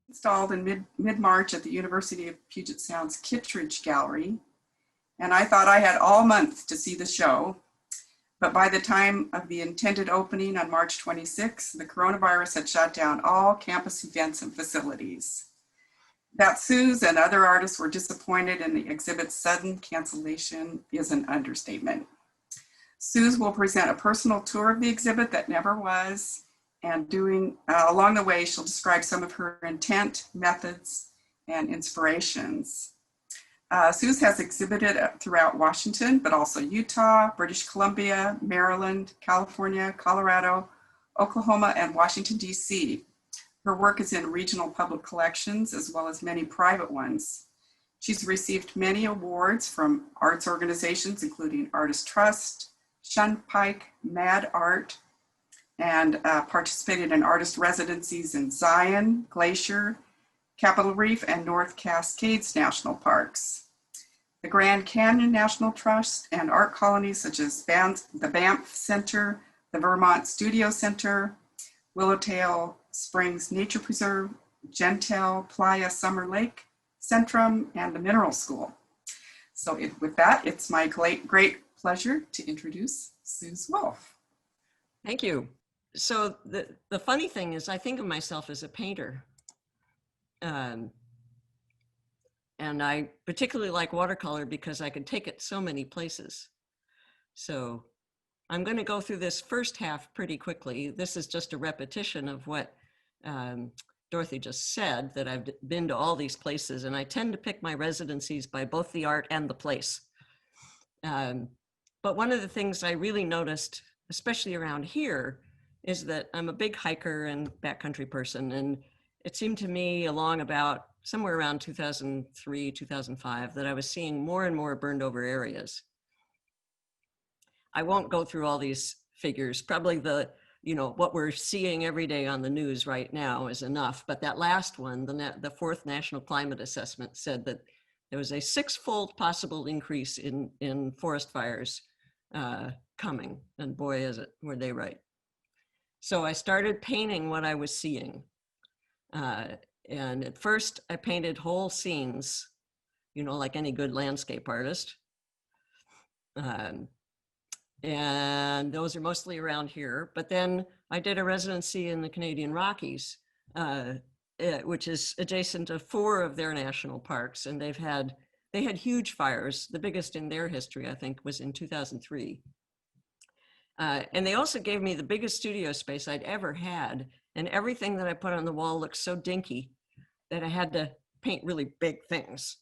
Installed in mid-March at the University of Puget Sound's Kittredge Gallery, and I thought I had all month to see the show, but by the time of the intended opening on March 26, the coronavirus had shut down all campus events and facilities. That Suze and other artists were disappointed in the exhibit's sudden cancellation is an understatement. Suze will present a personal tour of the exhibit that never was, and along the way, she'll describe some of her intent, methods, and inspirations. Suze has exhibited throughout Washington, but also Utah, British Columbia, Maryland, California, Colorado, Oklahoma, and Washington, D.C. Her work is in regional public collections as well as many private ones. She's received many awards from arts organizations, including Artist Trust, Shunpike, Mad Art, and participated in artist residencies in Zion, Glacier, Capitol Reef, and North Cascades National Parks. The Grand Canyon National Trust and art colonies such as the Banff Centre, the Vermont Studio Center, Willowtail Springs Nature Preserve, Gentile, Playa Summer Lake, Centrum, and the Mineral School. So with that, it's my great pleasure to introduce Suze Woolf. Thank you. So the funny thing is I think of myself as a painter. And I particularly like watercolor because I can take it so many places. So I'm going to go through this first half pretty quickly. This is just a repetition of what Dorothy just said, that I've been to all these places, and I tend to pick my residencies by both the art and the place. But one of the things I really noticed, especially around here, is that I'm a big hiker and backcountry person, and it seemed to me along about somewhere around 2003, 2005, that I was seeing more and more burned over areas. I won't go through all these figures. Probably what we're seeing every day on the news right now is enough, but that last one, the fourth National Climate Assessment, said that there was a 6-fold possible increase in forest fires coming, and boy, were they right. So I started painting what I was seeing. And at first I painted whole scenes, like any good landscape artist. And those are mostly around here. But then I did a residency in the Canadian Rockies, which is adjacent to 4 of their national parks. And they had huge fires. The biggest in their history, I think, was in 2003. And they also gave me the biggest studio space I'd ever had. And everything that I put on the wall looked so dinky that I had to paint really big things.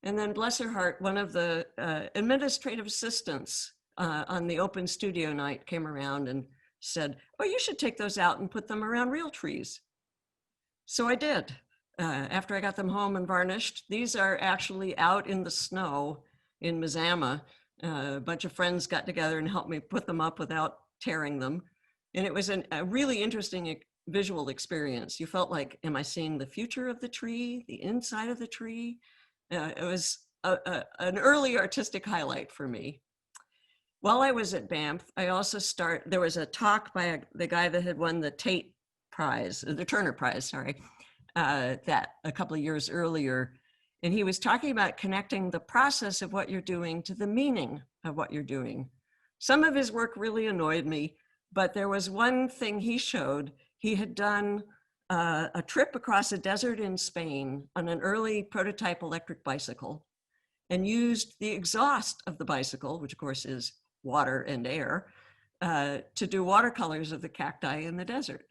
And then, bless her heart, one of the administrative assistants on the open studio night came around and said, "Oh, you should take those out and put them around real trees." So I did. After I got them home and varnished, these are actually out in the snow in Mazama. A bunch of friends got together and helped me put them up without tearing them. And it was a really interesting visual experience. You felt like, am I seeing the future of the tree, the inside of the tree? It was an early artistic highlight for me. While I was at Banff, there was a talk by the guy that had won the Tate Prize, the Turner Prize, sorry, that a couple of years earlier. And he was talking about connecting the process of what you're doing to the meaning of what you're doing. Some of his work really annoyed me, but there was one thing he showed. He had done a trip across a desert in Spain on an early prototype electric bicycle and used the exhaust of the bicycle, which of course is water and air, to do watercolors of the cacti in the desert.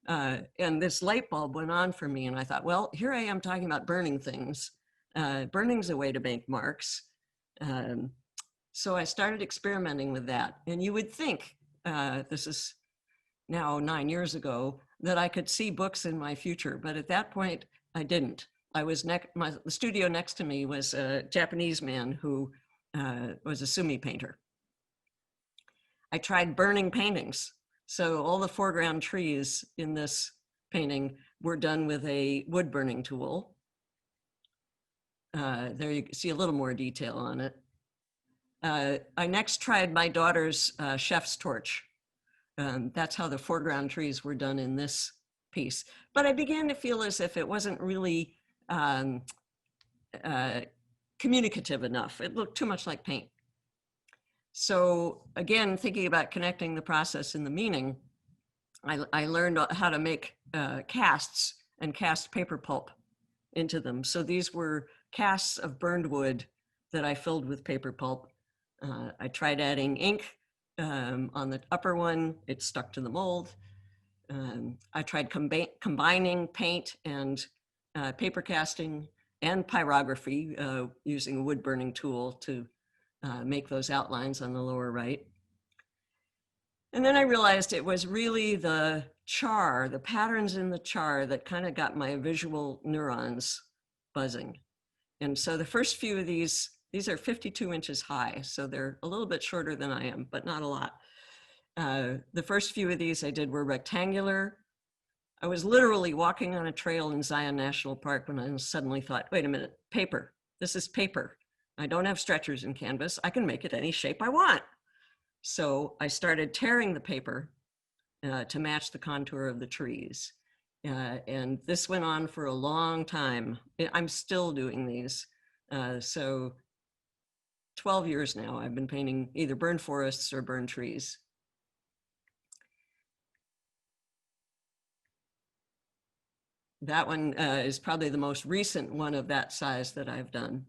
And this light bulb went on for me, and I thought, well, here I am talking about burning things. Burning's a way to make marks. So I started experimenting with that. And you would think, this is now 9 years ago, that I could see books in my future, but at that point, I didn't. The studio next to me was a Japanese man who was a sumi painter. I tried burning paintings. So all the foreground trees in this painting were done with a wood burning tool. There you see a little more detail on it. I next tried my daughter's chef's torch. That's how the foreground trees were done in this piece. But I began to feel as if it wasn't really communicative enough. It looked too much like paint. So again, thinking about connecting the process and the meaning, I learned how to make casts and cast paper pulp into them. So these were casts of burned wood that I filled with paper pulp. I tried adding ink on the upper one. It stuck to the mold. I tried combining paint and paper casting and pyrography using a wood burning tool to make those outlines on the lower right. And then I realized it was really the char, the patterns in the char that kind of got my visual neurons buzzing. And so the first few of these are 52 inches high, so they're a little bit shorter than I am, but not a lot. The first few of these I did were rectangular. I was literally walking on a trail in Zion National Park when I suddenly thought, wait a minute, paper, this is paper. I don't have stretchers and canvas. I can make it any shape I want. So I started tearing the paper to match the contour of the trees. And this went on for a long time. I'm still doing these. So 12 years now, I've been painting either burned forests or burned trees. That one is probably the most recent one of that size that I've done.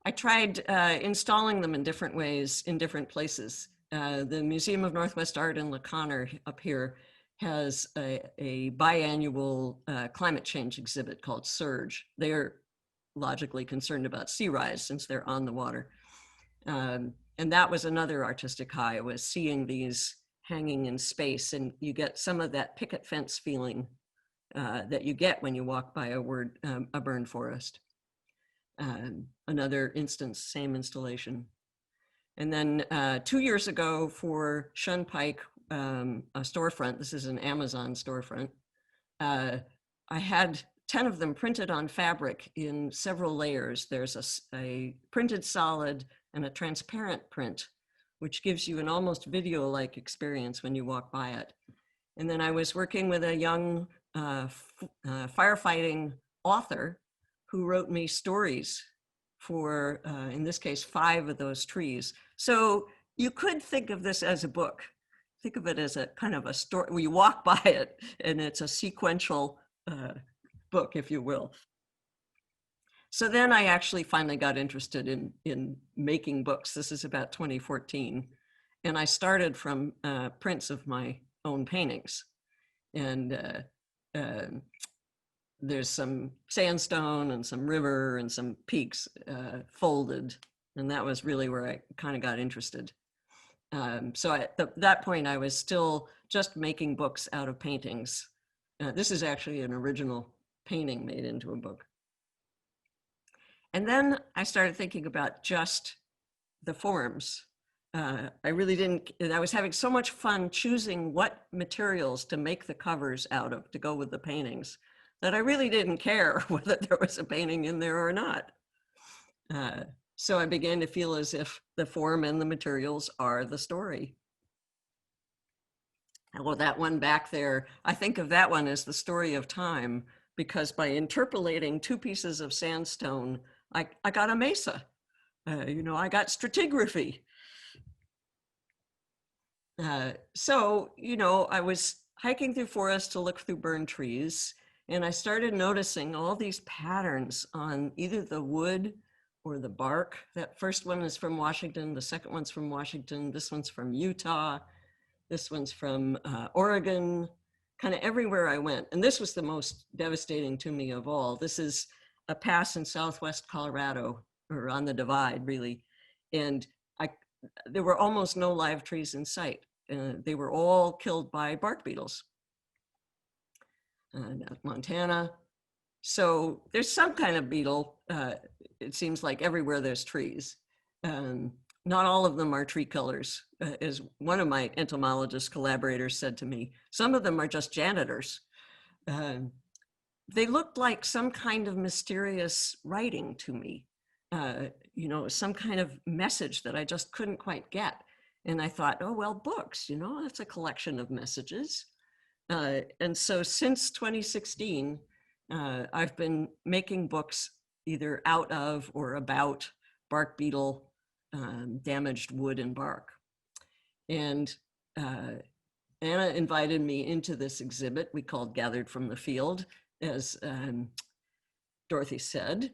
I tried installing them in different ways in different places. The Museum of Northwest Art in La Conner up here has a biannual climate change exhibit called Surge. They're logically concerned about sea rise since they're on the water. And that was another artistic high, was seeing these hanging in space, and you get some of that picket fence feeling that you get when you walk by a burned forest. Another instance, same installation. And then 2 years ago for Shunpike, a storefront, this is an Amazon storefront, I had 10 of them printed on fabric in several layers. There's a printed solid and a transparent print, which gives you an almost video-like experience when you walk by it. And then I was working with a young firefighting author who wrote me stories for, in this case, 5 of those trees. So you could think of this as a book. Think of it as a kind of a story where you walk by it and it's a sequential book, if you will. So then I actually finally got interested in making books. This is about 2014. And I started from prints of my own paintings. And there's some sandstone and some river and some peaks folded. And that was really where I kind of got interested. So at that point, I was still just making books out of paintings. This is actually an original painting made into a book. And then I started thinking about just the forms. I really didn't, I was having so much fun choosing what materials to make the covers out of to go with the paintings that I really didn't care whether there was a painting in there or not. So I began to feel as if the form and the materials are the story. Well, that one back there, I think of that one as the story of time, because by interpolating 2 pieces of sandstone, I got a mesa. I got stratigraphy. So, I was hiking through forest to look through burned trees, and I started noticing all these patterns on either the wood or the bark. That first one is from Washington, the second one's from Washington, this one's from Utah, this one's from Oregon, kind of everywhere I went. And this was the most devastating to me of all. This is a pass in Southwest Colorado, or on the divide, really. And there were almost no live trees in sight. They were all killed by bark beetles. Montana. So there's some kind of beetle. It seems like everywhere there's trees. Not all of them are tree killers, as one of my entomologist collaborators said to me. Some of them are just janitors. They looked like some kind of mysterious writing to me, you know, some kind of message that I just couldn't quite get. And I thought, oh, well, books, you know, that's a collection of messages. And so since 2016, I've been making books either out of or about bark beetle, damaged wood and bark. And Anna invited me into this exhibit we called Gathered from the Field, as Dorothy said.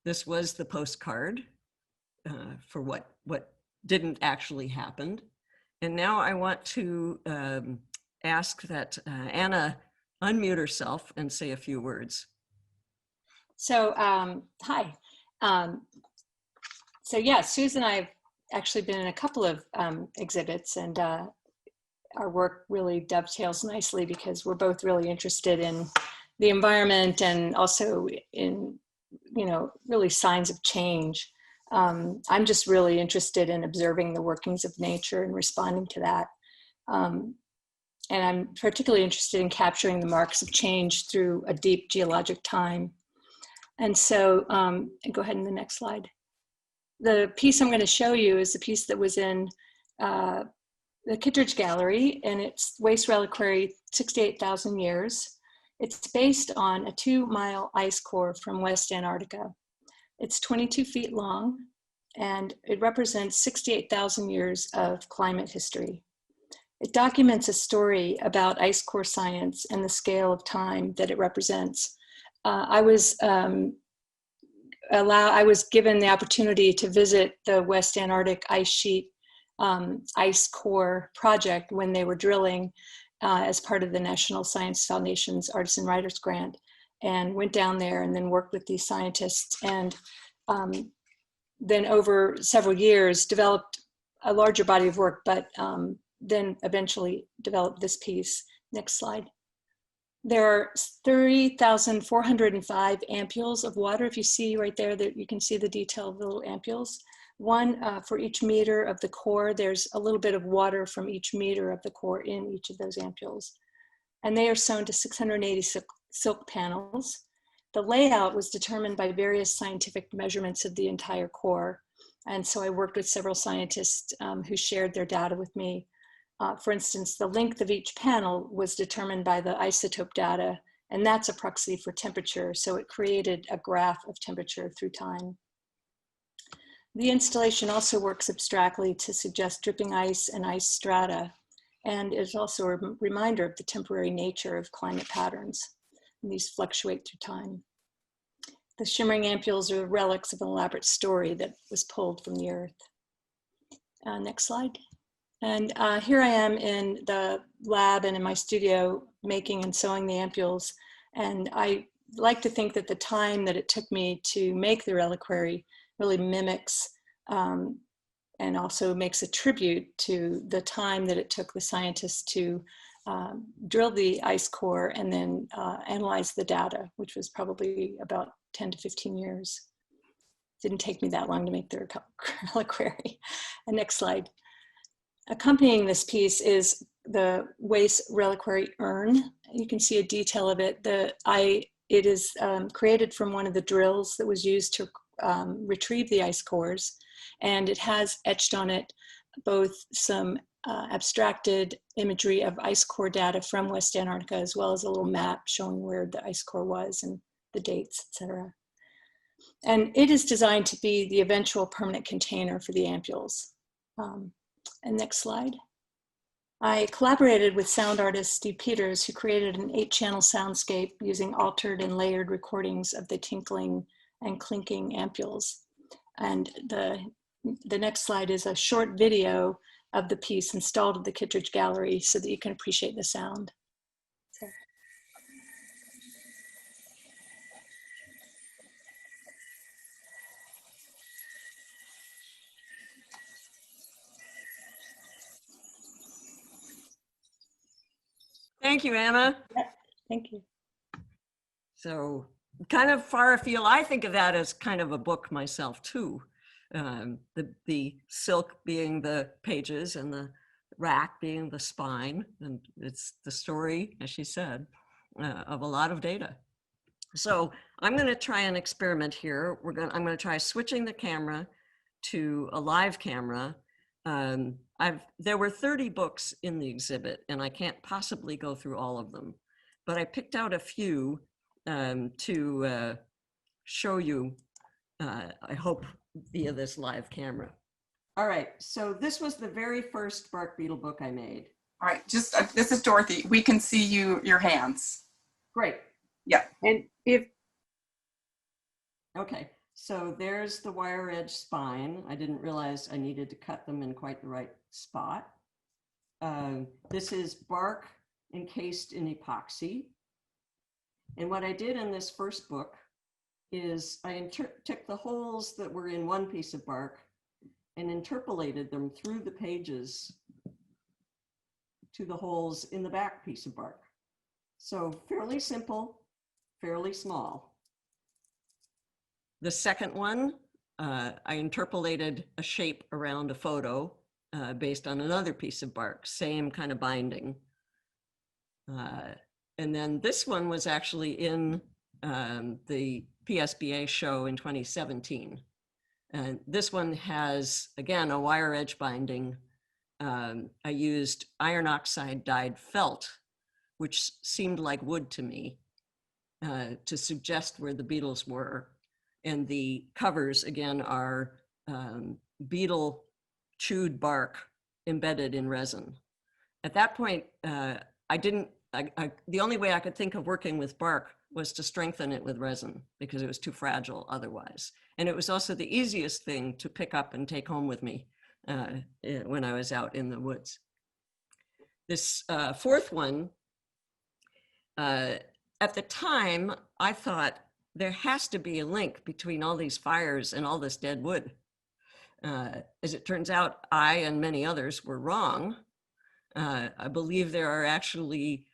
This was the postcard for what didn't actually happen. And now I want to ask that Anna unmute herself and say a few words. So, hi. So yeah, Suze and I have actually been in a couple of exhibits, and our work really dovetails nicely because we're both really interested in the environment and also in, you know, really signs of change. I'm just really interested in observing the workings of nature and responding to that. And I'm particularly interested in capturing the marks of change through a deep geologic time. And so, go ahead in the next slide. The piece I'm going to show you is the piece that was in the Kittredge Gallery, and it's Waste Reliquary 68,000 Years. It's based on a 2-mile ice core from West Antarctica. It's 22 feet long, and it represents 68,000 years of climate history. It documents a story about ice core science and the scale of time that it represents. I was given the opportunity to visit the West Antarctic ice sheet ice core project when they were drilling as part of the National Science Foundation's Artisan Writers Grant, and went down there and then worked with these scientists, and then over several years developed a larger body of work, but then eventually developed this piece. Next slide. There are 30,405 ampules of water. If you see right there, that you can see the detail of the little ampules. One for each meter of the core. There's a little bit of water from each meter of the core in each of those ampules. And they are sewn to 680 silk panels. The layout was determined by various scientific measurements of the entire core. And so I worked with several scientists who shared their data with me. For instance, the length of each panel was determined by the isotope data, and that's a proxy for temperature. So it created a graph of temperature through time. The installation also works abstractly to suggest dripping ice and ice strata, and is also a reminder of the temporary nature of climate patterns. And these fluctuate through time. The shimmering ampules are relics of an elaborate story that was pulled from the earth. Next slide. And here I am in the lab and in my studio making and sewing the ampules. And I like to think that the time that it took me to make the reliquary really mimics and also makes a tribute to the time that it took the scientists to drill the ice core and then analyze the data, which was probably about 10 to 15 years. Didn't take me that long to make the reliquary. And next slide. Accompanying this piece is the Waste Reliquary urn. You can see a detail of it. It is created from one of the drills that was used to retrieve the ice cores, and it has etched on it both some abstracted imagery of ice core data from West Antarctica, as well as a little map showing where the ice core was and the dates, etc. And it is designed to be the eventual permanent container for the ampules. And next slide. I collaborated with sound artist Steve Peters, who created an 8-channel soundscape using altered and layered recordings of the tinkling and clinking ampules. And the next slide is a short video of the piece installed at the Kittredge Gallery so that you can appreciate the sound. So. Thank you, Anna. Thank you. So kind of far afield, I think of that as kind of a book myself too. The silk being the pages and the rack being the spine. And it's the story, as she said, of a lot of data. So I'm going to try an experiment here. I'm going to try switching the camera to a live camera. There were 30 books in the exhibit, and I can't possibly go through all of them, but I picked out a few to show you, I hope, via this live camera. All right, so this was the very first bark beetle book I made. All right, just this is Dorothy. We can see your hands. Great. Yeah. And if, okay, so there's the wire edge spine. I didn't realize I needed to cut them in quite the right spot. This is bark encased in epoxy. And what I did in this first book is I took the holes that were in one piece of bark and interpolated them through the pages to the holes in the back piece of bark. So fairly simple, fairly small. The second one, I interpolated a shape around a photo based on another piece of bark, same kind of binding. And then this one was actually in the PSBA show in 2017. And this one has, again, a wire edge binding. I used iron oxide dyed felt, which seemed like wood to me, to suggest where the beetles were. And the covers, again, are beetle chewed bark embedded in resin. At that point, the only way I could think of working with bark was to strengthen it with resin because it was too fragile otherwise. And it was also the easiest thing to pick up and take home with me when I was out in the woods. This fourth one, at the time, I thought there has to be a link between all these fires and all this dead wood. As it turns out, I and many others were wrong. I believe there are actually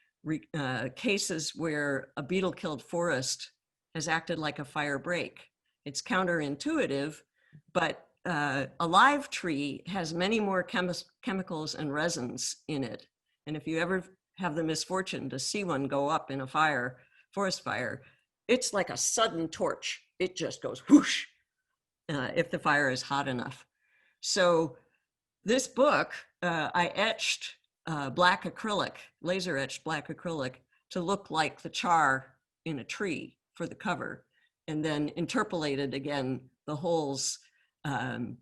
cases where a beetle-killed forest has acted like a fire break. It's counterintuitive, but a live tree has many more chemicals and resins in it. And if you ever have the misfortune to see one go up in a fire, forest fire, it's like a sudden torch. It just goes whoosh if the fire is hot enough. So this book, I etched black acrylic, laser etched black acrylic to look like the char in a tree for the cover, and then interpolated again the holes from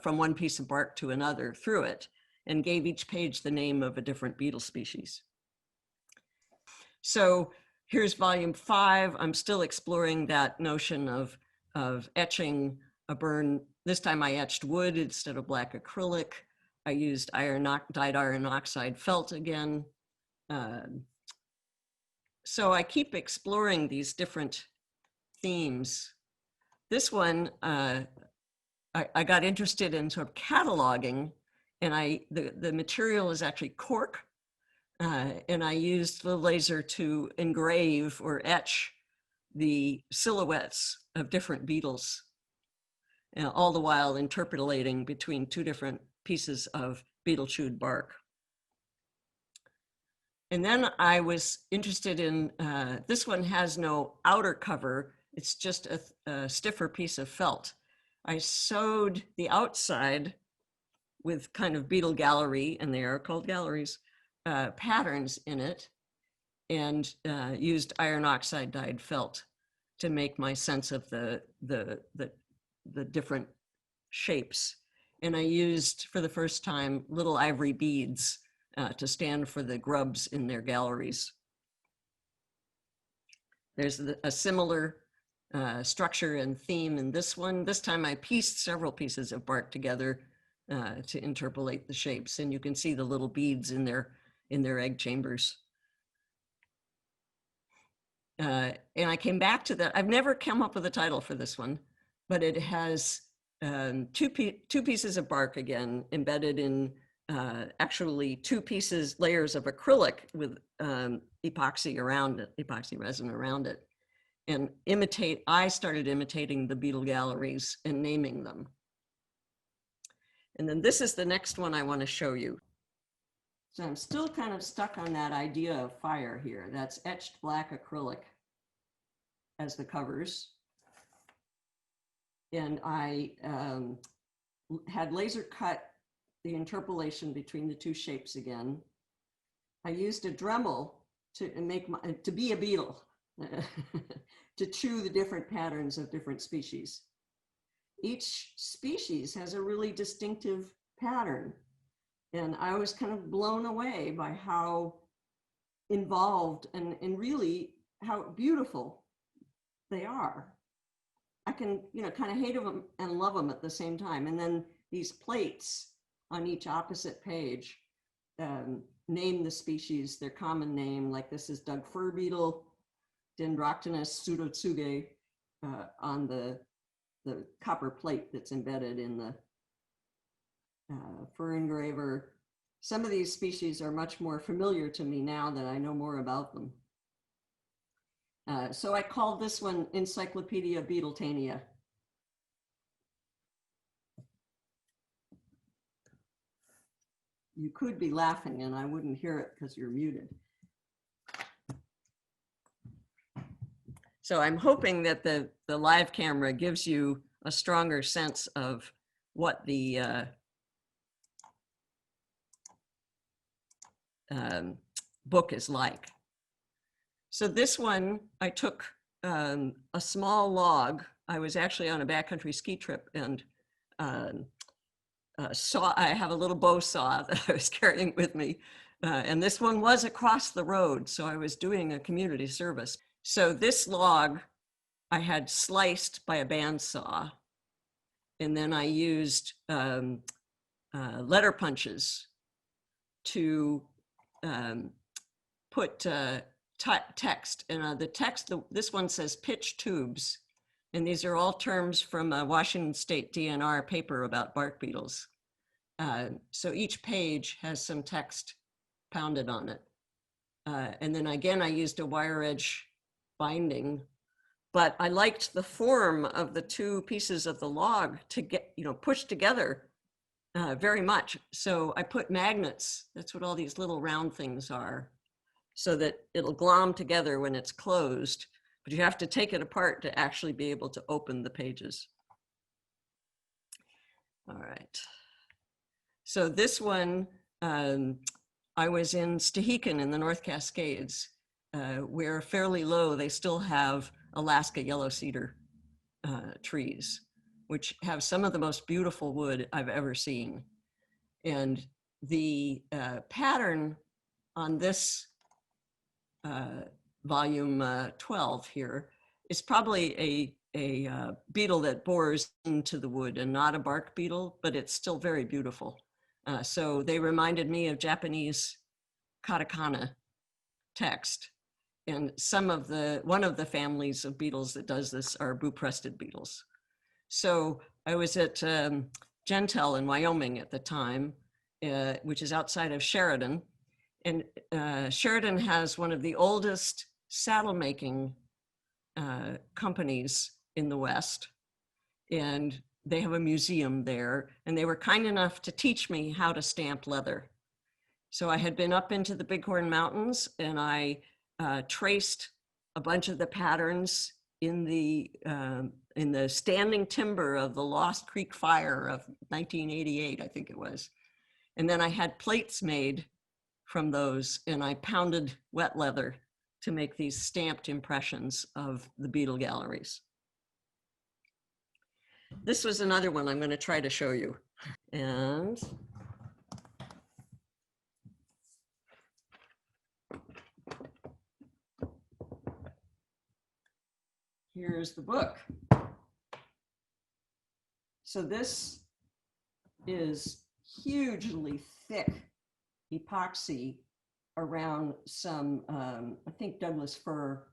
one piece of bark to another through it, and gave each page the name of a different beetle species. So here's volume 5. I'm still exploring that notion of etching a burn. This time I etched wood instead of black acrylic. I used dyed iron oxide felt again. So I keep exploring these different themes. This one, I got interested in sort of cataloging, and the material is actually cork, and I used the laser to engrave or etch the silhouettes of different beetles, all the while interpolating between two different pieces of beetle chewed bark. And then I was interested in, this one has no outer cover, it's just a stiffer piece of felt. I sewed the outside with kind of beetle gallery, and they are called galleries, patterns in it, and used iron oxide dyed felt to make my sense of the different shapes. And I used, for the first time, little ivory beads to stand for the grubs in their galleries. There's a similar structure and theme in this one. This time I pieced several pieces of bark together to interpolate the shapes, and you can see the little beads in their egg chambers. And I came back to that. I've never come up with a title for this one, but it has two pieces of bark again embedded in actually two layers of acrylic with epoxy resin around it. And I started imitating the beetle galleries and naming them. And then this is the next one I want to show you. So I'm still kind of stuck on that idea of fire here. That's etched black acrylic as the covers. And I had laser cut the interpolation between the two shapes again. I used a Dremel to be a beetle, to chew the different patterns of different species. Each species has a really distinctive pattern. And I was kind of blown away by how involved and really how beautiful they are. I can, kind of hate them and love them at the same time. And then these plates on each opposite page name the species, their common name, like this is Doug fir beetle, Dendroctonus pseudotsuge, on the copper plate that's embedded in the fir engraver. Some of these species are much more familiar to me now that I know more about them. So I called this one Encyclopedia Beetletania. You could be laughing and I wouldn't hear it because you're muted. So I'm hoping that the live camera gives you a stronger sense of what the book is like. So this one, I took a small log. I was actually on a backcountry ski trip and I have a little bow saw that I was carrying with me. And this one was across the road. So I was doing a community service. So this log I had sliced by a bandsaw. And then I used letter punches to put text. And the text, this one says pitch tubes. And these are all terms from a Washington State DNR paper about bark beetles. So each page has some text pounded on it. And then again, I used a wire edge binding, but I liked the form of the two pieces of the log to get, pushed together very much. So I put magnets, that's what all these little round things are, so that it'll glom together when it's closed, but you have to take it apart to actually be able to open the pages. All right. So this one, I was in Stehekin in the North Cascades, where fairly low, they still have Alaska yellow cedar trees, which have some of the most beautiful wood I've ever seen. And the pattern on this volume 12 here is probably a beetle that bores into the wood and not a bark beetle, but it's still very beautiful. So they reminded me of Japanese katakana text. And one of the families of beetles that does this are buprested beetles. So I was at Gentel in Wyoming at the time, which is outside of Sheridan. And Sheridan has one of the oldest saddle making companies in the West. And they have a museum there. And they were kind enough to teach me how to stamp leather. So I had been up into the Bighorn Mountains and I traced a bunch of the patterns in the standing timber of the Lost Creek fire of 1988, I think it was. And then I had plates made from those and I pounded wet leather to make these stamped impressions of the beetle galleries. This was another one I'm going to try to show you. And here's the book. So this is hugely thick epoxy around some, I think, Douglas fir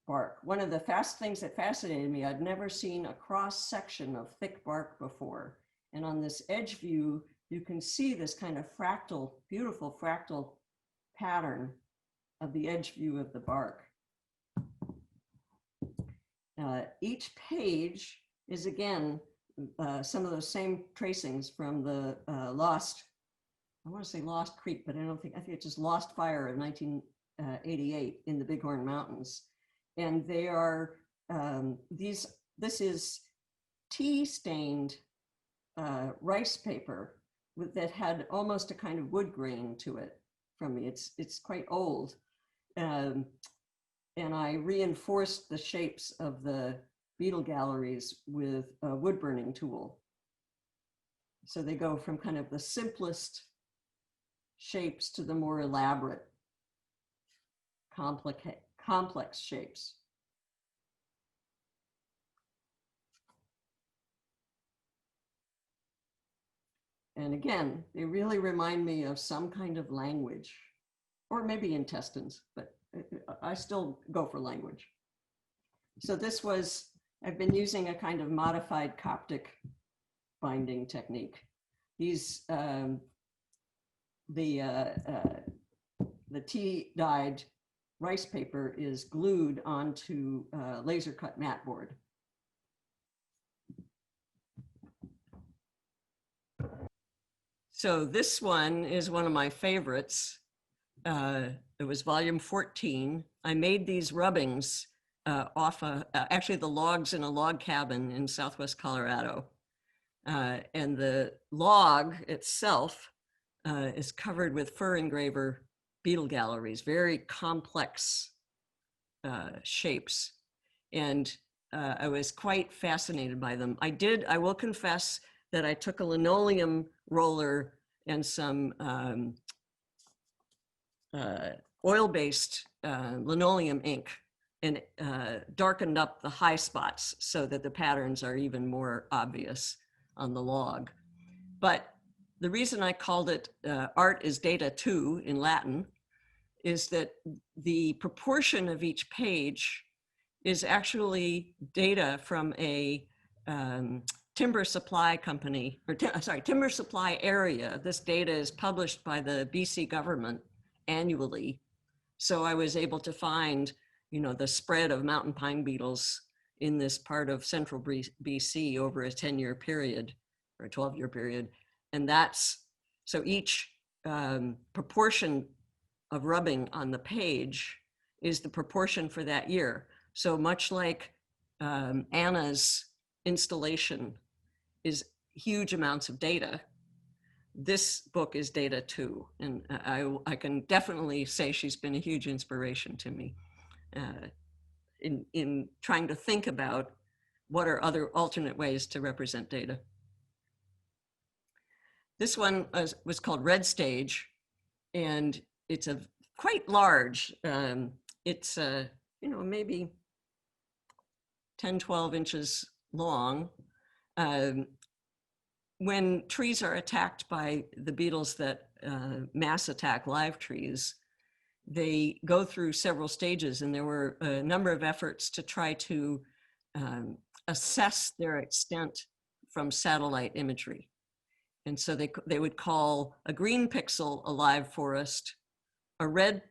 bark. One of the things that fascinated me, I'd never seen a cross section of thick bark before. And on this edge view, you can see this kind of fractal, beautiful fractal pattern of the edge view of the bark. Each page is, again, some of those same tracings from the Lost, I want to say Lost Creek, but I think it's just Lost Fire of 1988 in the Bighorn Mountains. And they are, this is tea-stained rice paper that had almost a kind of wood grain to it from me. It's quite old. And I reinforced the shapes of the beetle galleries with a wood burning tool. So they go from kind of the simplest shapes to the more elaborate, complex shapes. And again, they really remind me of some kind of language, or maybe intestines, but I still go for language. So this was, I've been using a kind of modified Coptic binding technique. These, the tea-dyed rice paper is glued onto laser cut mat board. So this one is one of my favorites. It was volume 14. I made these rubbings off actually the logs in a log cabin in Southwest Colorado. And the log itself is covered with fur engraver beetle galleries, very complex shapes. And I was quite fascinated by them. I will confess that I took a linoleum roller and some oil-based linoleum ink and darkened up the high spots so that the patterns are even more obvious on the log. But the reason I called it art is data 2 in Latin is that the proportion of each page is actually data from a timber supply company, or timber supply area. This data is published by the BC government annually. So I was able to find, the spread of mountain pine beetles in this part of central BC over a 10-year period or a 12-year period. And so each proportion of rubbing on the page is the proportion for that year. So much like Anna's installation is huge amounts of data, this book is data 2. And I can definitely say she's been a huge inspiration to me in trying to think about what are other alternate ways to represent data. This one was called Red Stage, and it's quite large. It's maybe 10, 12 inches long. When trees are attacked by the beetles that mass attack live trees, they go through several stages, and there were a number of efforts to try to assess their extent from satellite imagery. And so they would call a green pixel a live forest, a red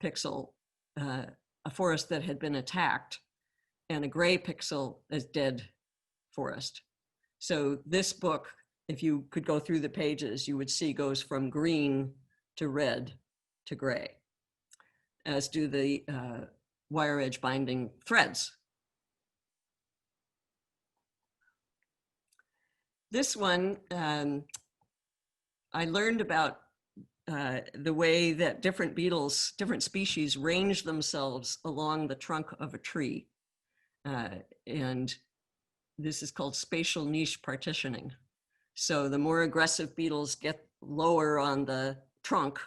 pixel a forest that had been attacked, and a gray pixel as dead forest. So this book, if you could go through the pages, you would see goes from green to red to gray, as do the wire edge binding threads. This one, I learned about the way that different beetles, different species range themselves along the trunk of a tree. And this is called spatial niche partitioning. So the more aggressive beetles get lower on the trunk,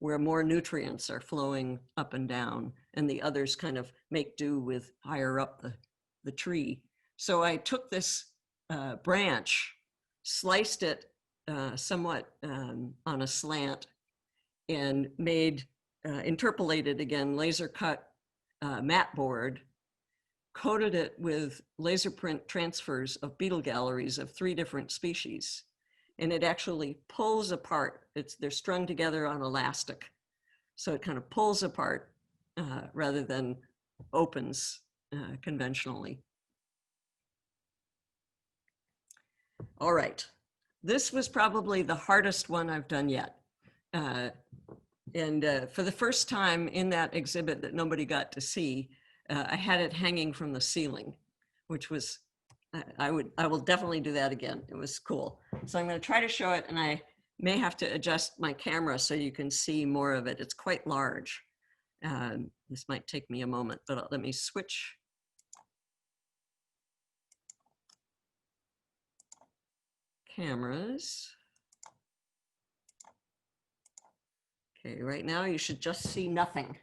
where more nutrients are flowing up and down, and the others kind of make do with higher up the tree. So I took this branch, sliced it somewhat on a slant, and interpolated again, laser cut mat board, coated it with laser print transfers of beetle galleries of 3 different species. And it actually pulls apart. They're strung together on elastic. So it kind of pulls apart rather than opens conventionally. All right, this was probably the hardest one I've done yet. And for the first time in that exhibit that nobody got to see, I had it hanging from the ceiling, which was, I will definitely do that again. It was cool. So I'm going to try to show it, and I may have to adjust my camera so you can see more of it. It's quite large. This might take me a moment, but let me switch. Cameras. Okay, right now you should just see nothing.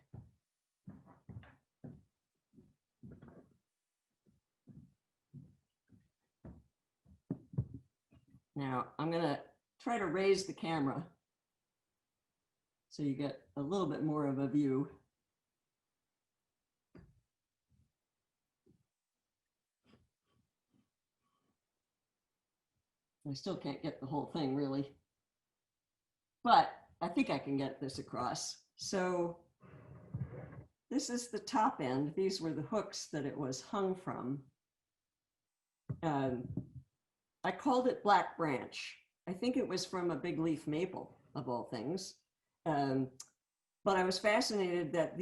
Now I'm gonna try to raise the camera so you get a little bit more of a view. I still can't get the whole thing really, but I think I can get this across. So this is the top end. These were the hooks that it was hung from. I called it Black Branch. I think it was from a big leaf maple, of all things. But I was fascinated that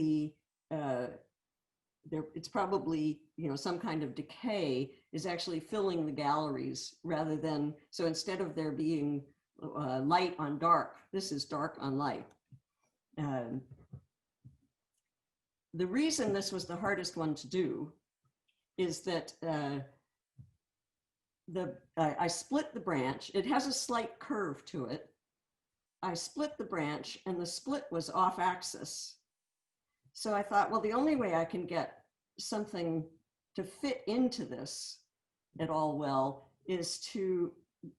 it's probably, some kind of decay is actually filling the galleries rather than, so instead of there being light on dark, this is dark on light. The reason this was the hardest one to do is that I split the branch. It has a slight curve to it. I split the branch, and the split was off axis. So I thought, well, the only way I can get something to fit into this at all well is to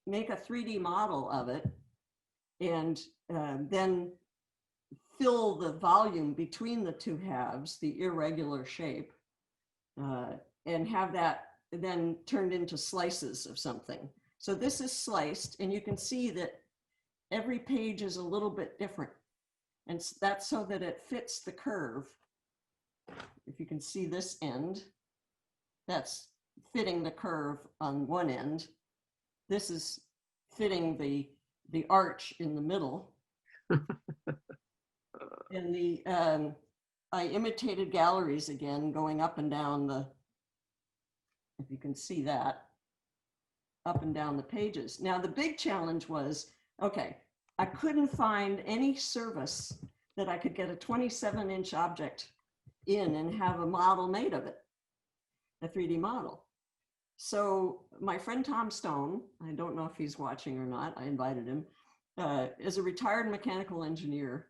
make a 3D model of it and then fill the volume between the 2 halves, the irregular shape, and have that then turned into slices of something. So this is sliced, and you can see that every page is a little bit different. And that's so that it fits the curve. If you can see this end, that's fitting the curve on one end. This is fitting the arch in the middle. And I imitated galleries again, going up and down if you can see that, up and down the pages. Now the big challenge was, okay, I couldn't find any service that I could get a 27-inch object in and have a model made of it, a 3D model. So my friend Tom Stone, I don't know if he's watching or not, I invited him, is a retired mechanical engineer.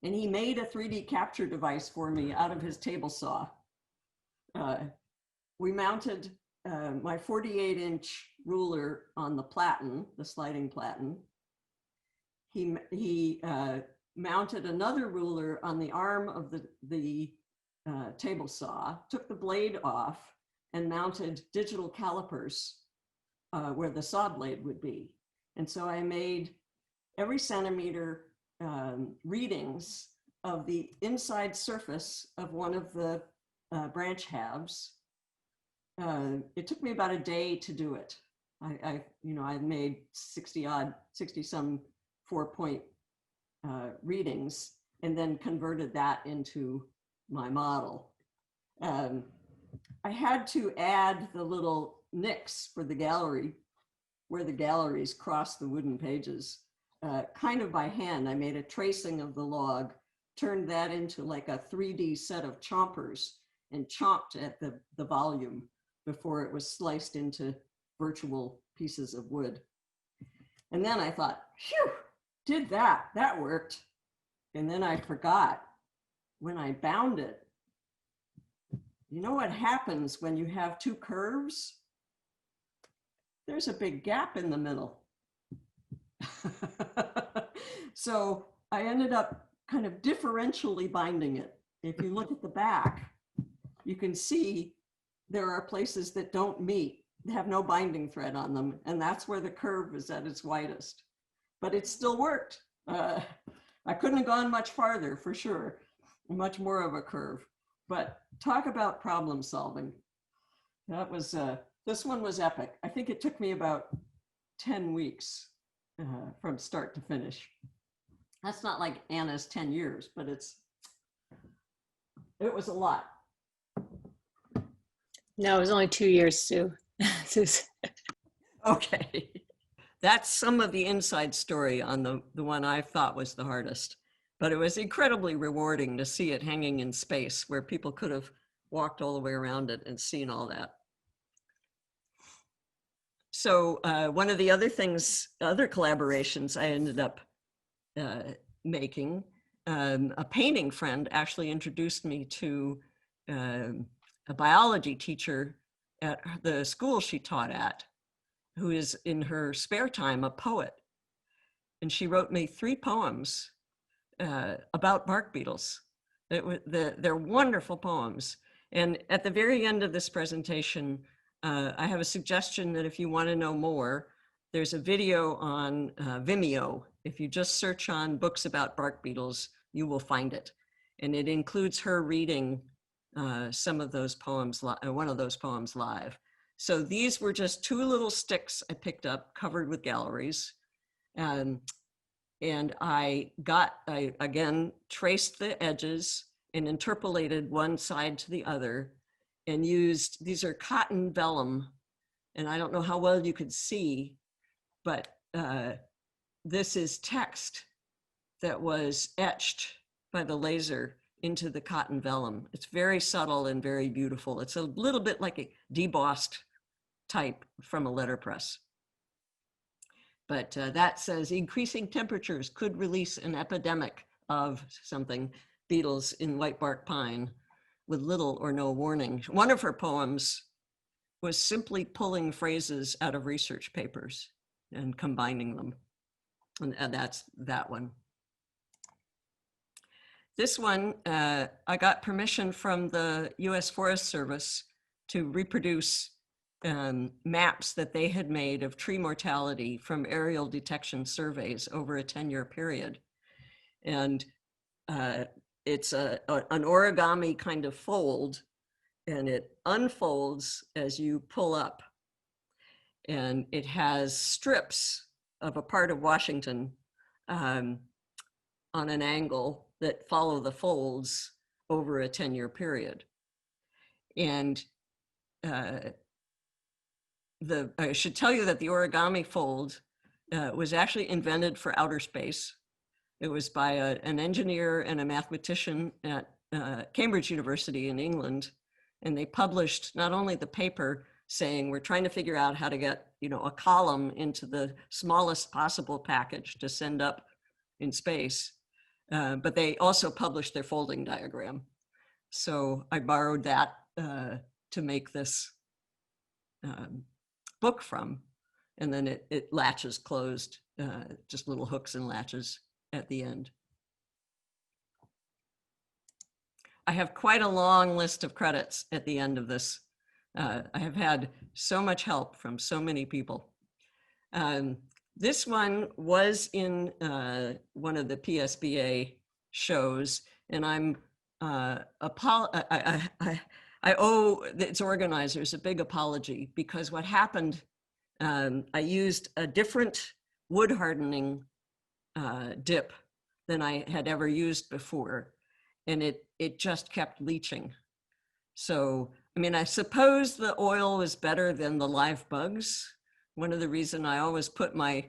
And he made a 3D capture device for me out of his table saw. We mounted my 48-inch ruler on the platen, the sliding platen. He mounted another ruler on the arm of the table saw, took the blade off, and mounted digital calipers where the saw blade would be. And so I made every centimeter readings of the inside surface of one of the branch halves. It took me about a day to do it. I made 60 some 4-point readings and then converted that into my model. I had to add the little nicks for the gallery where the galleries cross the wooden pages, kind of by hand. I made a tracing of the log, turned that into like a 3D set of chompers and chomped at the volume before it was sliced into virtual pieces of wood. And then I thought, phew, did that worked. And then I forgot when I bound it. You know what happens when you have two curves? There's a big gap in the middle. So I ended up kind of differentially binding it. If you look at the back, you can see there are places that don't meet, have no binding thread on them, and that's where the curve is at its widest. But it still worked. I couldn't have gone much farther for sure, much more of a curve. But talk about problem solving. That was, this one was epic. I think it took me about 10 weeks from start to finish. That's not like Anna's 10 years, but it was a lot. No, it was only 2 years, Sue. Okay. That's some of the inside story on the one I thought was the hardest. But it was incredibly rewarding to see it hanging in space where people could have walked all the way around it and seen all that. So one of the other things, other collaborations I ended up making, a painting friend actually introduced me to a biology teacher at the school she taught at, who is in her spare time a poet. And she wrote me 3 poems about bark beetles. They're wonderful poems. And at the very end of this presentation, I have a suggestion that if you want to know more, there's a video on Vimeo. If you just search on books about bark beetles, you will find it. And it includes her reading some of those poems, one of those poems live. So these were just 2 little sticks I picked up covered with galleries. And I again, traced the edges and interpolated one side to the other and used, these are cotton vellum. And I don't know how well you could see, but this is text that was etched by the laser into the cotton vellum. It's very subtle and very beautiful. It's a little bit like a debossed type from a letterpress. But that says increasing temperatures could release an epidemic of something, beetles in white bark pine, with little or no warning. One of her poems was simply pulling phrases out of research papers and combining them. And that's that one. This one, I got permission from the US Forest Service to reproduce maps that they had made of tree mortality from aerial detection surveys over a 10-year period. And it's an origami kind of fold, and it unfolds as you pull up. And it has strips of a part of Washington on an angle that follow the folds over a 10-year period. And I should tell you that the origami fold was actually invented for outer space. It was by an engineer and a mathematician at Cambridge University in England. And they published not only the paper saying, we're trying to figure out how to get, a column into the smallest possible package to send up in space, but they also published their folding diagram. So I borrowed that to make this book from, and then it latches closed, just little hooks and latches at the end. I have quite a long list of credits at the end of this. I have had so much help from so many people. This one was in one of the PSBA shows, and I owe its organizers a big apology, because what happened, I used a different wood hardening dip than I had ever used before, and it just kept leaching. So, I mean, I suppose the oil was better than the live bugs. One of the reasons I always put my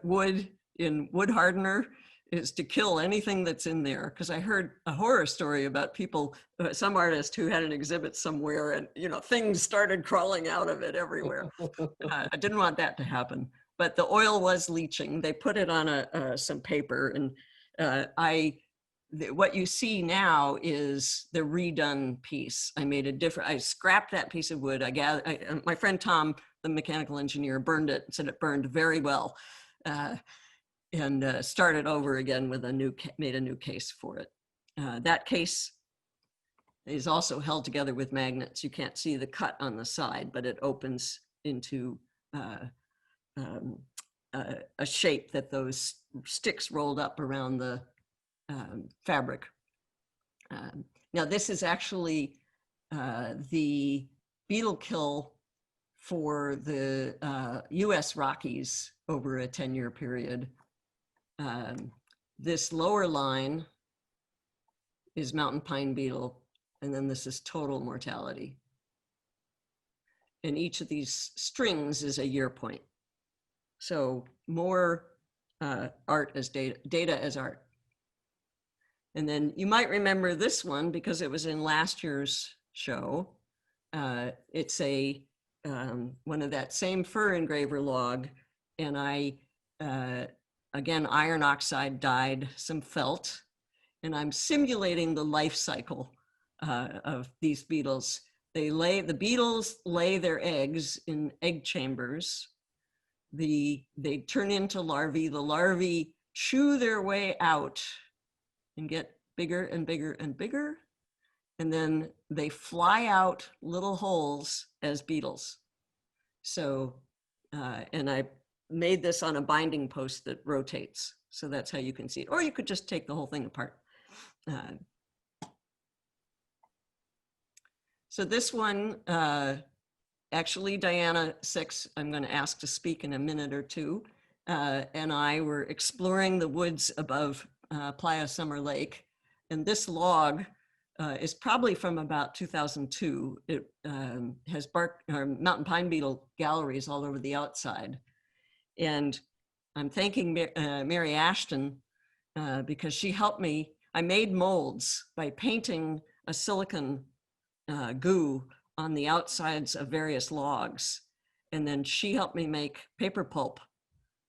wood in wood hardener is to kill anything that's in there. Because I heard a horror story about people, some artist who had an exhibit somewhere, and things started crawling out of it everywhere. I didn't want that to happen. but the oil was leaching. They put it on some paper, and what you see now is the redone piece. I scrapped that piece of wood. My friend Tom, the mechanical engineer, burned it, said it burned very well, and started over again with made a new case for it. That case is also held together with magnets. You can't see the cut on the side, but it opens into a shape that those sticks rolled up around the fabric. Now this is actually the beetle kill for the US Rockies over a 10-year period. This lower line is mountain pine beetle, and then this is total mortality. And each of these strings is a year point. So more art as data as art. And then you might remember this one because it was in last year's show. It's one of that same fur engraver log, and I, again, iron oxide dyed some felt, and I'm simulating the life cycle of these beetles. The beetles lay their eggs in egg chambers. They turn into larvae. The larvae chew their way out and get bigger and bigger and bigger. And then they fly out little holes as beetles. So, and I made this on a binding post that rotates. So that's how you can see it. Or you could just take the whole thing apart. So this one, actually Diana 6, I'm going to ask to speak in a minute or two, and I were exploring the woods above Playa Summer Lake, and this log is probably from about 2002. It has mountain pine beetle galleries all over the outside, and I'm thanking Mary Ashton because she helped me. I made molds by painting a silicon goo on the outsides of various logs. And then she helped me make paper pulp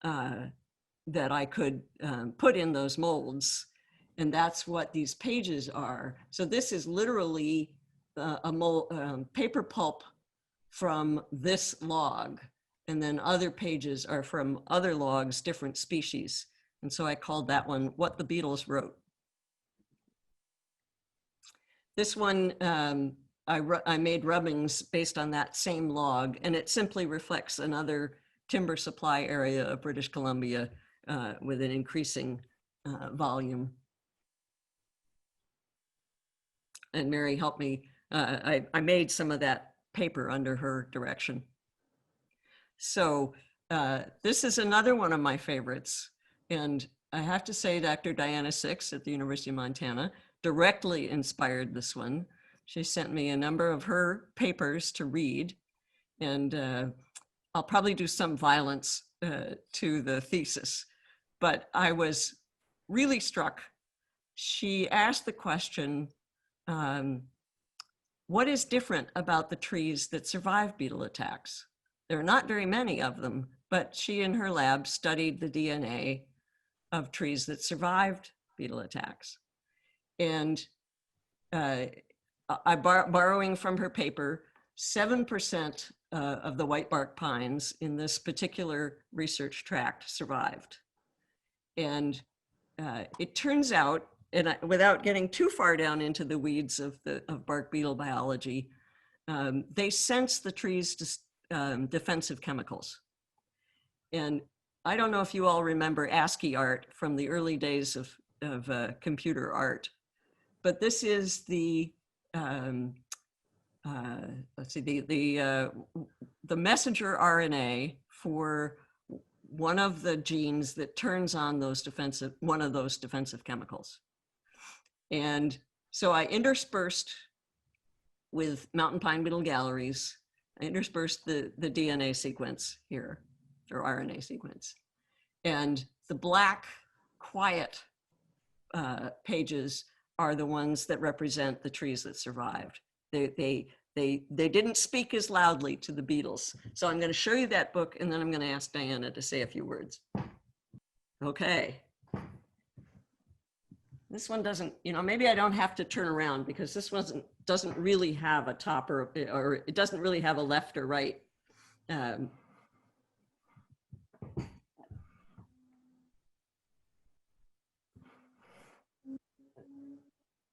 that I could put in those molds. And that's what these pages are. So this is literally paper pulp from this log. And then other pages are from other logs, different species. And so I called that one What the Beetles Wrote. This one, I made rubbings based on that same log, and it simply reflects another timber supply area of British Columbia with an increasing volume. And Mary helped me. I made some of that paper under her direction. So this is another one of my favorites. And I have to say, Dr. Diana Six at the University of Montana directly inspired this one. She sent me a number of her papers to read, and I'll probably do some violence to the thesis, but I was really struck. She asked the question, what is different about the trees that survive beetle attacks? There are not very many of them, but she in her lab studied the DNA of trees that survived beetle attacks. And borrowing from her paper, 7% of the white bark pines in this particular research tract survived. And it turns out, and without getting too far down into the weeds of bark beetle biology, they sense the tree's defensive chemicals. And I don't know if you all remember ASCII art from the early days of computer art, but this is the let's see, the messenger RNA for one of the genes that turns on one of those defensive chemicals. And so I interspersed with mountain pine beetle galleries, I interspersed the DNA sequence here, or RNA sequence. And the black, quiet pages are the ones that represent the trees that survived. They didn't speak as loudly to the beetles. So I'm going to show you that book, and then I'm going to ask Diana to say a few words. Okay. This one doesn't, maybe I don't have to turn around because this one doesn't really have a top or it doesn't really have a left or right.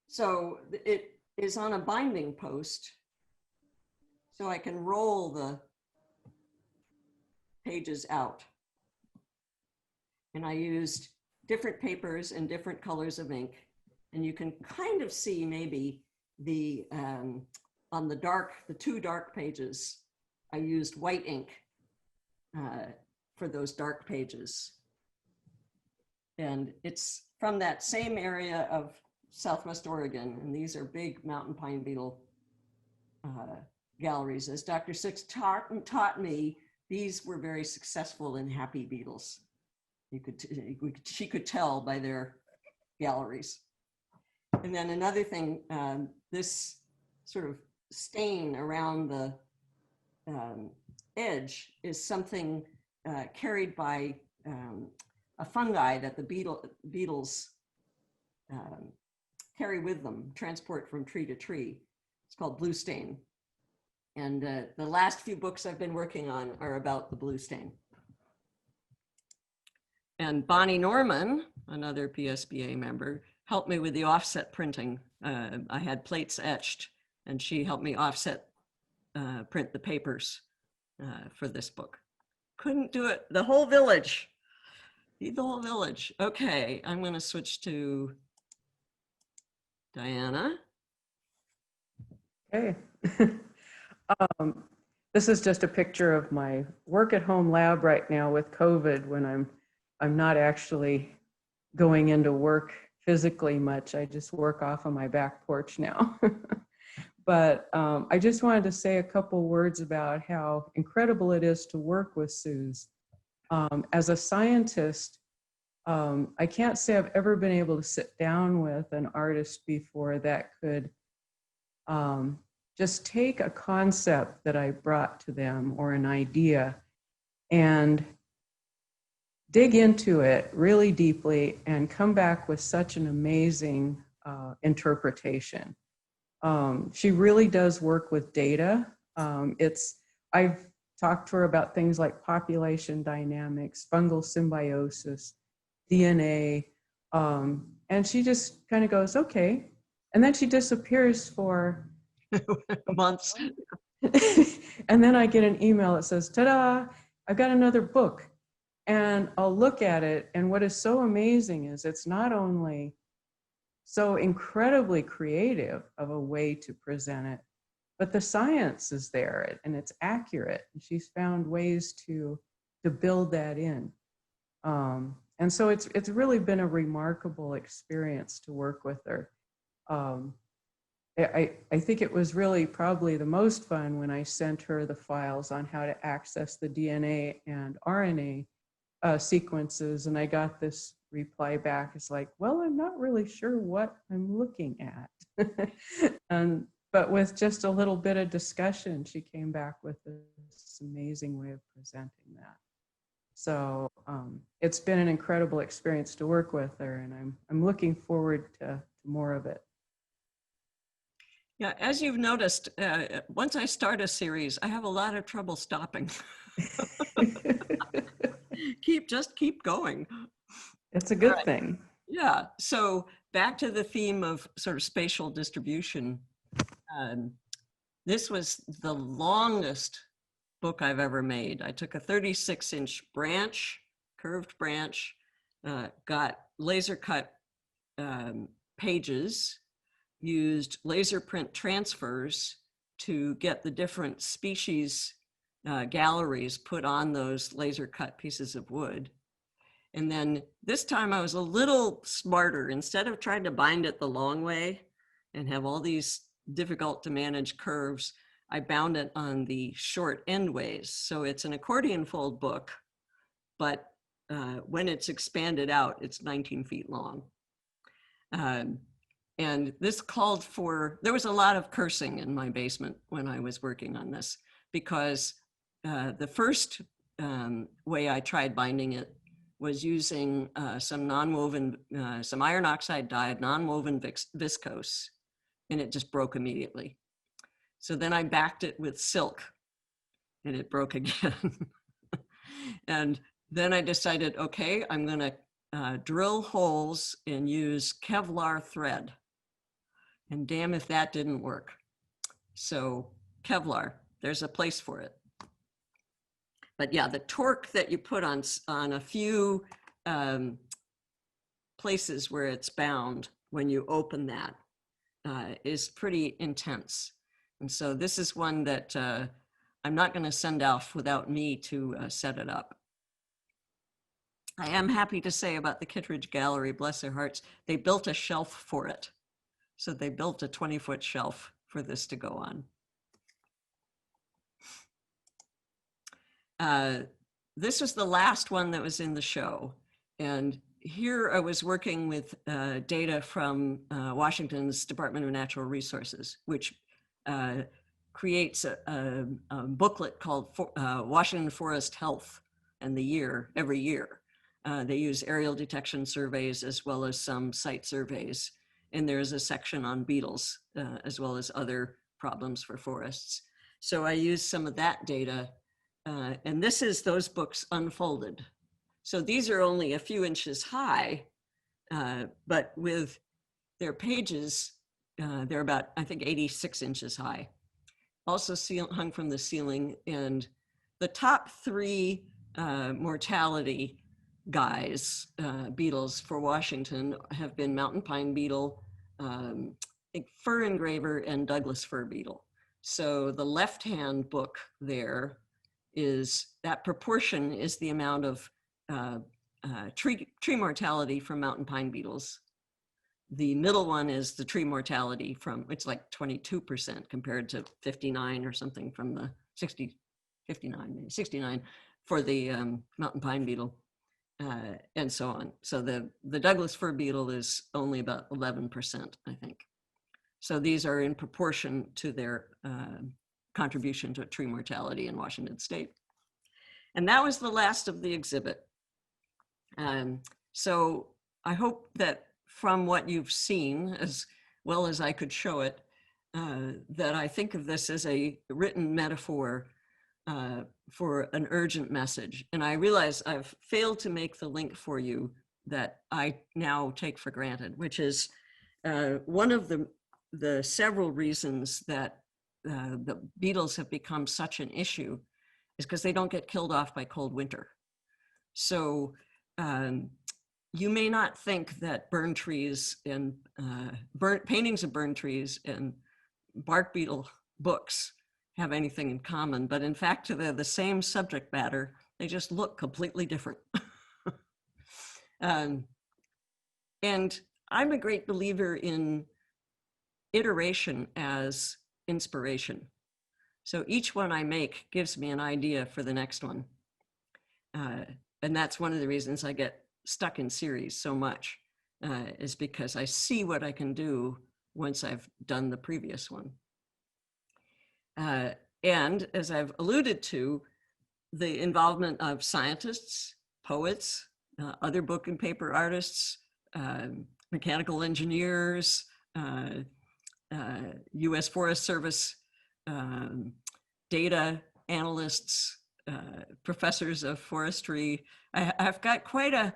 So it is on a binding post, so I can roll the pages out. And I used different papers and different colors of ink. And you can kind of see maybe the, on the two dark pages, I used white ink for those dark pages. And it's from that same area of Southwest Oregon. And these are big mountain pine beetle galleries. As Dr. Six taught me, these were very successful and happy beetles. She could tell by their galleries. And then another thing, this sort of stain around the edge is something carried by a fungi that the beetles carry with them, transport from tree to tree. It's called blue stain. And the last few books I've been working on are about the blue stain. And Bonnie Norman, another PSBA member, helped me with the offset printing. I had plates etched, and she helped me offset print the papers for this book. Couldn't do it. The whole village. Feed the whole village. Okay, I'm going to switch to Diana. Okay. This is just a picture of my work at home lab right now with COVID when I'm not actually going into work physically much. I just work off of my back porch now. But I just wanted to say a couple words about how incredible it is to work with Suze. As a scientist, I can't say I've ever been able to sit down with an artist before that could just take a concept that I brought to them or an idea and dig into it really deeply and come back with such an amazing interpretation. She really does work with data. I've talked to her about things like population dynamics, fungal symbiosis, DNA, and she just kind of goes, okay. And then she disappears for months. And then I get an email that says, ta-da, I've got another book. And I'll look at it, and what is so amazing is it's not only so incredibly creative of a way to present it, but the science is there and it's accurate. And she's found ways to build that in. And so it's really been a remarkable experience to work with her. I think it was really probably the most fun when I sent her the files on how to access the DNA and RNA sequences, and I got this reply back. It's like, well, I'm not really sure what I'm looking at. But with just a little bit of discussion, she came back with this amazing way of presenting that. So it's been an incredible experience to work with her, and I'm looking forward to more of it. Yeah, as you've noticed, once I start a series, I have a lot of trouble stopping. Just keep going. It's a good thing. Yeah, so back to the theme of sort of spatial distribution. This was the longest book I've ever made. I took a 36-inch branch, curved branch, got laser cut pages, used laser print transfers to get the different species galleries put on those laser cut pieces of wood. And then this time I was a little smarter. Instead of trying to bind it the long way and have all these difficult to manage curves, I bound it on the short end ways. So it's an accordion fold book, but when it's expanded out, it's 19 feet long. And this called for, there was a lot of cursing in my basement when I was working on this, because the first way I tried binding it was using some non-woven, some iron oxide dyed non-woven viscose, and it just broke immediately. So then I backed it with silk, and it broke again. And then I decided, okay, I'm gonna drill holes and use Kevlar thread. And damn if that didn't work. So Kevlar, there's a place for it. But yeah, the torque that you put on a few places where it's bound when you open that is pretty intense. And so this is one that I'm not going to send off without me to set it up. I am happy to say about the Kittredge Gallery, bless their hearts, they built a shelf for it. So they built a 20-foot shelf for this to go on. This was the last one that was in the show. And here I was working with data from Washington's Department of Natural Resources, which creates a booklet called Washington Forest Health and the Year, every year. They use aerial detection surveys as well as some site surveys. And there's a section on beetles as well as other problems for forests. So I used some of that data, and this is those books unfolded. So these are only a few inches high, but with their pages, they're about, I think, 86 inches high. Also hung from the ceiling, and the top 3 mortality guys, beetles for Washington have been mountain pine beetle, fur engraver, and Douglas fir beetle. So the left-hand book there is, that proportion is the amount of tree mortality from mountain pine beetles. The middle one is the tree mortality from, it's like 22% compared to 59 or something from the 69 for the mountain pine beetle. And so on. So the Douglas fir beetle is only about 11%, I think. So these are in proportion to their contribution to tree mortality in Washington State. And that was the last of the exhibit. So I hope that from what you've seen, as well as I could show it, that I think of this as a written metaphor for an urgent message. And I realize I've failed to make the link for you that I now take for granted, which is one of the several reasons that the beetles have become such an issue is because they don't get killed off by cold winter. So you may not think that burn trees and paintings of burn trees and bark beetle books have anything in common, but in fact, they're the same subject matter. They just look completely different. And I'm a great believer in iteration as inspiration. So each one I make gives me an idea for the next one. And that's one of the reasons I get stuck in series so much, is because I see what I can do once I've done the previous one. And as I've alluded to, the involvement of scientists, poets, other book and paper artists, mechanical engineers, US Forest Service data analysts, professors of forestry. I've got quite a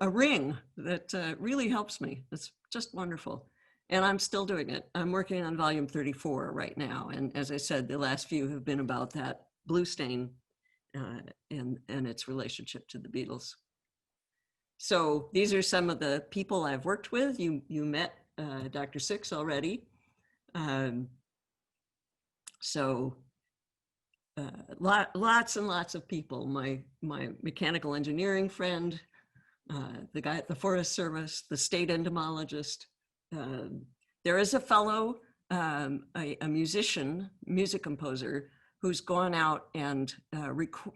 ring that really helps me. It's just wonderful. And I'm still doing it. I'm working on volume 34 right now. And as I said, the last few have been about that blue stain and its relationship to the beetles. So these are some of the people I've worked with. You met Dr. Six already. Lots and lots of people. My mechanical engineering friend, the guy at the Forest Service, the state entomologist. There is a fellow, a musician, music composer, who's gone out and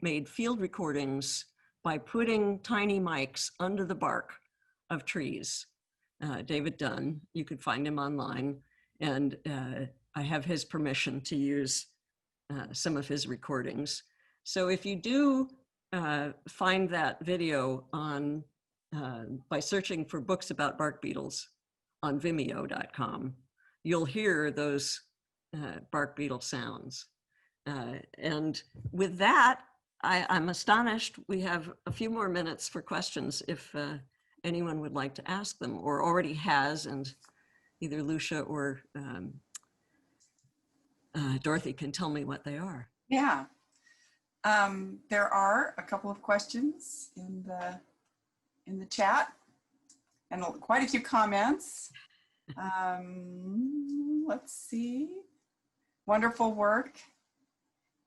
made field recordings by putting tiny mics under the bark of trees David Dunn. You could find him online, and I have his permission to use some of his recordings. So if you do find that video on by searching for books about bark beetles on vimeo.com, you'll hear those bark beetle sounds. And with that, I'm astonished we have a few more minutes for questions if anyone would like to ask them or already has, and either Lucia or Dorothy can tell me what they are. Yeah. There are a couple of questions in the chat and quite a few comments. Let's see. Wonderful work,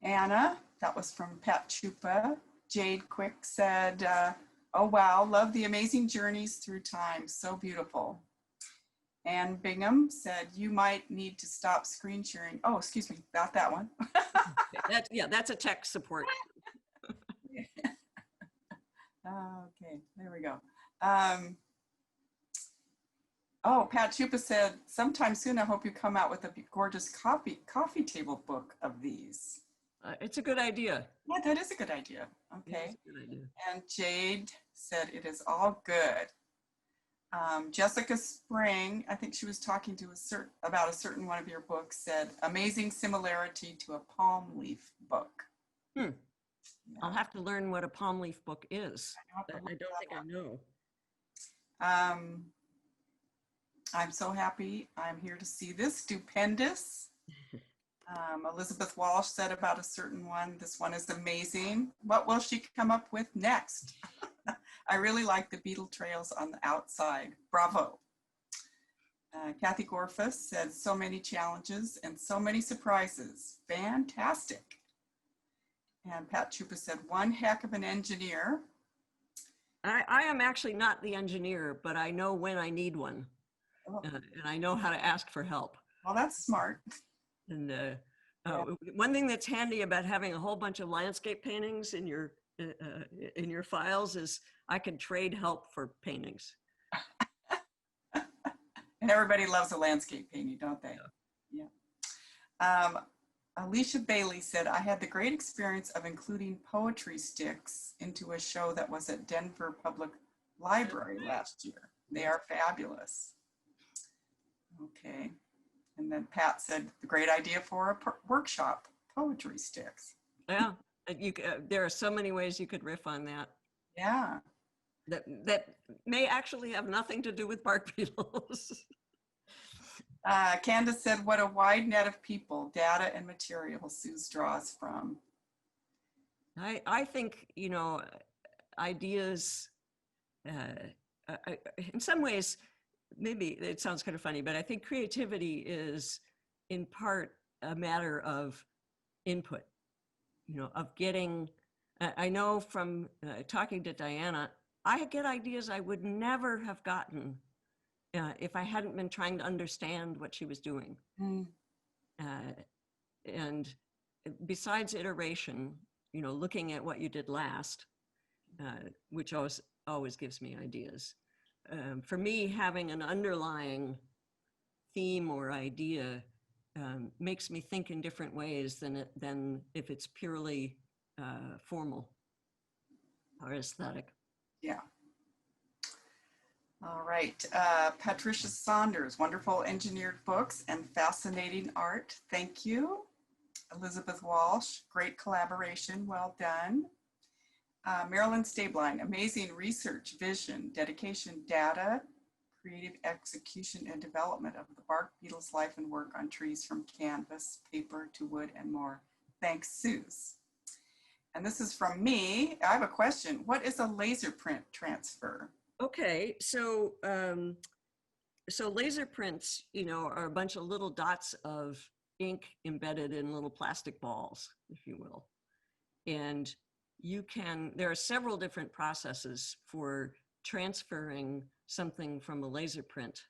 Anna. That was from Pat Chupa. Jade Quick said, oh wow, love the amazing journeys through time. So beautiful. Ann Bingham said, you might need to stop screen sharing. Oh, excuse me, not that one. That's a tech support. Okay, there we go. Oh, Pat Chupa said, sometime soon I hope you come out with a gorgeous coffee table book of these. It's a good idea. Yeah, that is a good idea. Okay. Good idea. And Jade said, it is all good. Jessica Spring, I think she was talking to about a certain one of your books, said, amazing similarity to a palm leaf book. Yeah. I'll have to learn what a palm leaf book is. I don't think I know. I'm so happy I'm here to see this. Stupendous. Elizabeth Walsh said about a certain one, this one is amazing. What will she come up with next? I really like the beetle trails on the outside. Bravo. Kathy Gorfus said, so many challenges and so many surprises. Fantastic. And Pat Chupa said, one heck of an engineer. I am actually not the engineer, but I know when I need one. Oh. And I know how to ask for help. Well, that's smart. And one thing that's handy about having a whole bunch of landscape paintings in your files is I can trade help for paintings. And everybody loves a landscape painting, don't they? Yeah. Alicia Bailey said, I had the great experience of including poetry sticks into a show that was at Denver Public Library last year. They are fabulous. Okay. And then Pat said, the great idea for a workshop, poetry sticks. Yeah, there are so many ways you could riff on that. Yeah. That may actually have nothing to do with bark beetles. Candace said, what a wide net of people, data and material Suze draws from. I think, ideas, in some ways, maybe it sounds kind of funny, but I think creativity is in part a matter of input, of getting, I know from talking to Diana, I get ideas I would never have gotten if I hadn't been trying to understand what she was doing. Mm. And besides iteration, looking at what you did last, which always gives me ideas. For me, having an underlying theme or idea makes me think in different ways than if it's purely formal or aesthetic. Yeah. All right. Patricia Saunders, wonderful engineered books and fascinating art. Thank you. Elizabeth Walsh, great collaboration. Well done. Marilyn Stabline, amazing research, vision, dedication, data, creative execution and development of the bark beetle's life and work on trees from canvas, paper to wood and more. Thanks, Suze. And this is from me. I have a question. What is a laser print transfer? Okay, so laser prints, are a bunch of little dots of ink embedded in little plastic balls, if you will. And there are several different processes for transferring something from a laser print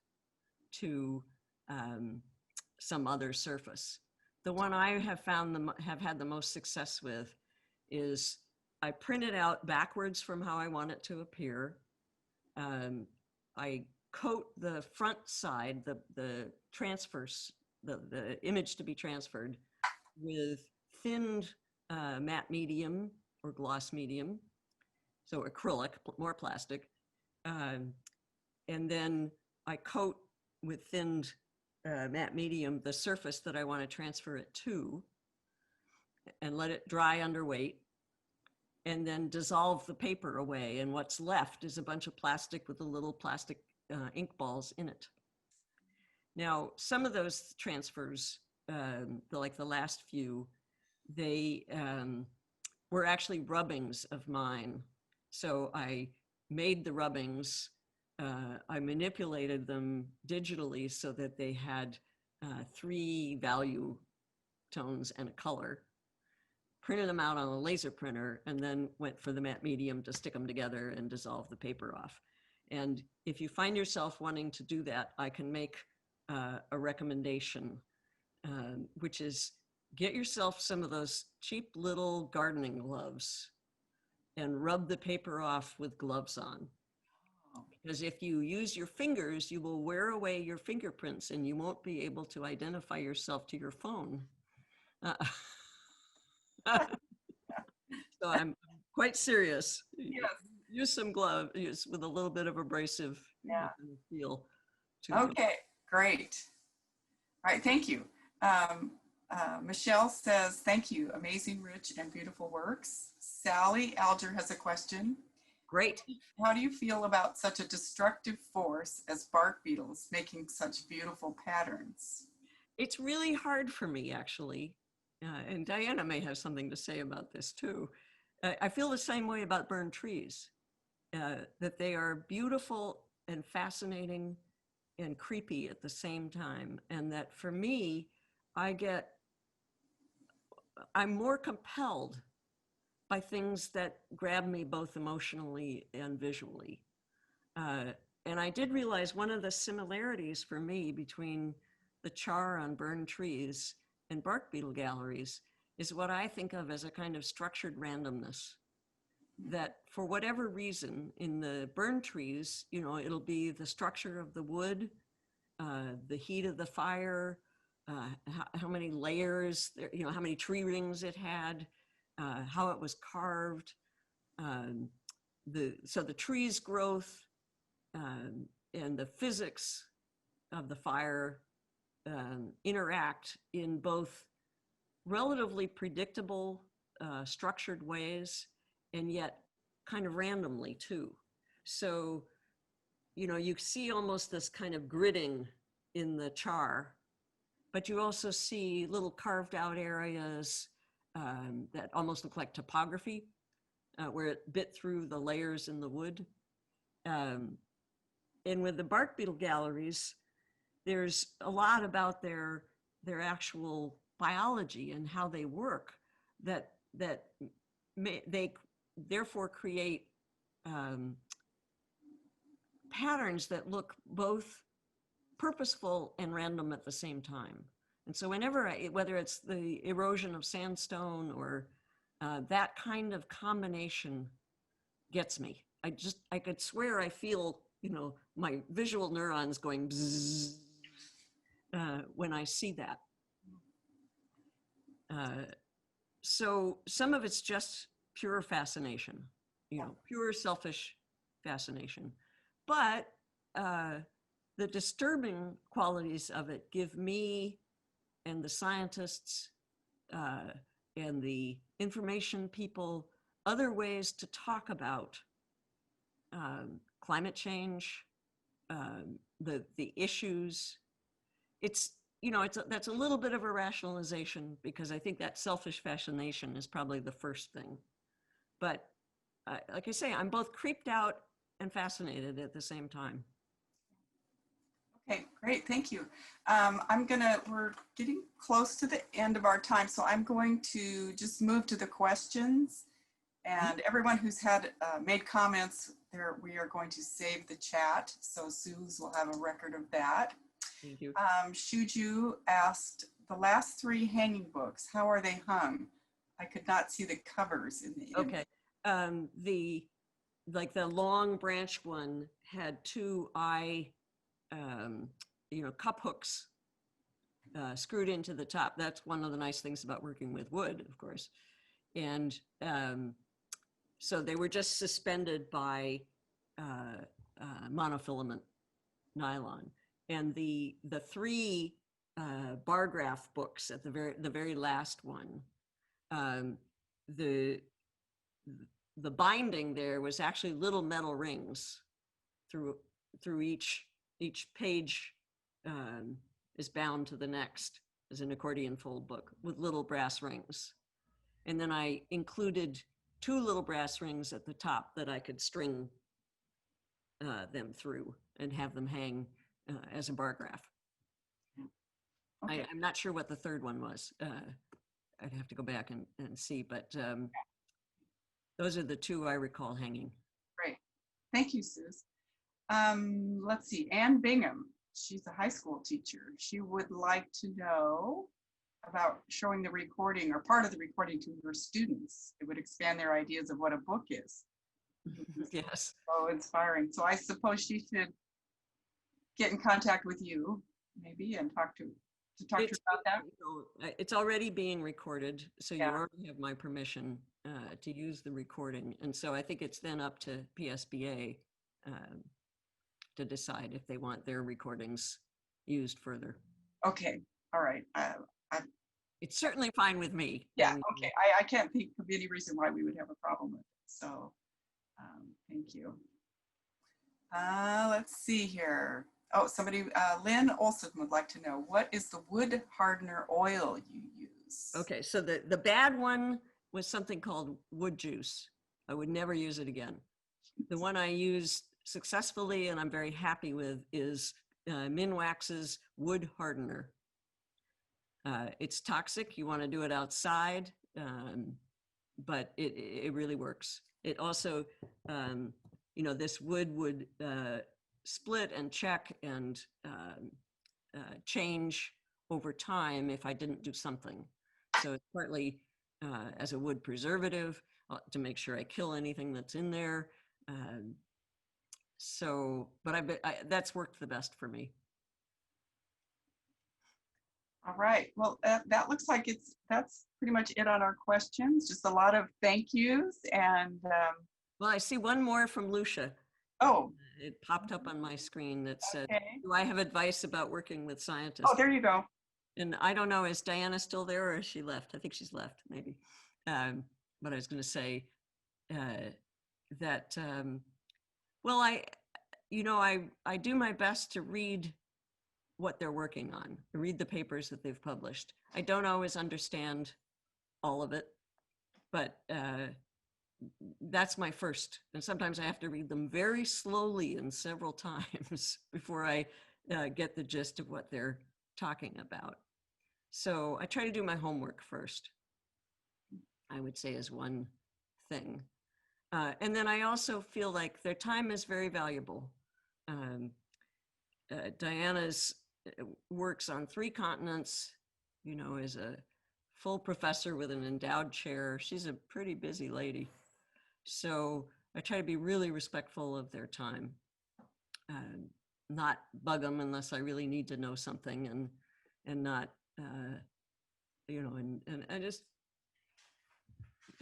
to some other surface. The one I have had the most success with is I print it out backwards from how I want it to appear. I coat the front side, the transfers, the image to be transferred with thinned matte medium or gloss medium, so acrylic, more plastic. And then I coat with thinned matte medium the surface that I want to transfer it to, and let it dry under weight, and then dissolve the paper away. And what's left is a bunch of plastic with the little plastic ink balls in it. Now, some of those transfers, like the last few, they were actually rubbings of mine. So I made the rubbings, I manipulated them digitally so that they had 3 value tones and a color, printed them out on a laser printer, and then went for the matte medium to stick them together and dissolve the paper off. And if you find yourself wanting to do that, I can make a recommendation, which is get yourself some of those cheap little gardening gloves and rub the paper off with gloves on. Because if you use your fingers, you will wear away your fingerprints and you won't be able to identify yourself to your phone. So I'm quite serious. Yes. Use some glove, use with a little bit of abrasive feel. Okay, great. All right, thank you. Michelle says, thank you, amazing, rich, and beautiful works. Sally Alger has a question. Great. How do you feel about such a destructive force as bark beetles making such beautiful patterns? It's really hard for me, actually. And Diana may have something to say about this too. I feel the same way about burned trees, that they are beautiful and fascinating and creepy at the same time. And that for me, I'm more compelled by things that grab me both emotionally and visually. And I did realize one of the similarities for me between the char on burned trees and bark beetle galleries is what I think of as a kind of structured randomness. That for whatever reason in the burned trees, you know, it'll be the structure of the wood, the heat of the fire, how many layers, you know, how many tree rings it had, how it was carved, so the tree's growth and the physics of the fire interact in both relatively predictable, structured ways, and yet kind of randomly too. So, you know, you see almost this kind of gridding in the char, but you also see little carved out areas that almost look like topography, where it bit through the layers in the wood. And with the bark beetle galleries, there's a lot about their actual biology and how they work that they therefore create patterns that look both purposeful and random at the same time. And so whenever whether it's the erosion of sandstone or that kind of combination gets me. I could swear I feel, you know, my visual neurons going bzzz when I see that. So some of it's just pure fascination, you know, pure selfish fascination. But the disturbing qualities of it give me and the scientists and the information people other ways to talk about climate change, the issues. It's, you know, that's a little bit of a rationalization because I think that selfish fascination is probably the first thing. But like I say, I'm both creeped out and fascinated at the same time. Okay, great, thank you. We're getting close to the end of our time, so I'm going to just move to the questions. And everyone who's had made comments there, we are going to save the chat, so Suze will have a record of that. Thank you. Shuju asked, the last 3 hanging books, how are they hung? I could not see the covers in the image. Okay, the long branch one had 2 eye cup hooks screwed into the top. That's one of the nice things about working with wood, of course. And so they were just suspended by monofilament nylon. And the three bar graph books at the very last one, the binding there was actually little metal rings through each page is bound to the next as an accordion fold book with little brass rings. And then I included 2 little brass rings at the top that I could string them through and have them hang as a bar graph. Okay. I'm not sure what the third one was. I'd have to go back and see, but those are the 2 I recall hanging. Great. Thank you, Suze. Let's see, Ann Bingham. She's a high school teacher. She would like to know about showing the recording or part of the recording to her students. It would expand their ideas of what a book is. Yes. So inspiring. So I suppose she should get in contact with you maybe and talk to her about that. It's already being recorded, so you Yeah. already have my permission to use the recording. And so I think it's then up to PSBA to decide if they want their recordings used further. Okay. All right. It's certainly fine with me. Yeah. And, Okay. I can't think of any reason why we would have a problem with it. So thank you. Let's see here. Oh, somebody, Lynn Olson would like to know, what is the wood hardener oil you use? Okay, so the bad one was something called wood juice. I would never use it again. The one I used successfully and I'm very happy with is Minwax's wood hardener. It's toxic. You want to do it outside, but it really works. It also, this wood would split and check and change over time if I didn't do something. So it's partly as a wood preservative to make sure I kill anything that's in there. But that's worked the best for me. All right. Well, that looks like that's pretty much it on our questions. Just a lot of thank yous and. Well, I see one more from Lucia. Oh. It popped up on my screen that said, okay. Do I have advice about working with scientists? Oh, there you go. And I don't know, is Diana still there or has she left? I think she's left, maybe. But I was going to say that, well, I do my best to read what they're working on, read the papers that they've published. I don't always understand all of it, but that's my first. And sometimes I have to read them very slowly and several times before I get the gist of what they're talking about. So I try to do my homework first, I would say, is one thing. And then I also feel like their time is very valuable. Diana's works on 3 continents, is a full professor with an endowed chair. She's a pretty busy lady. So I try to be really respectful of their time, not bug them unless I really need to know something, and not, and I just,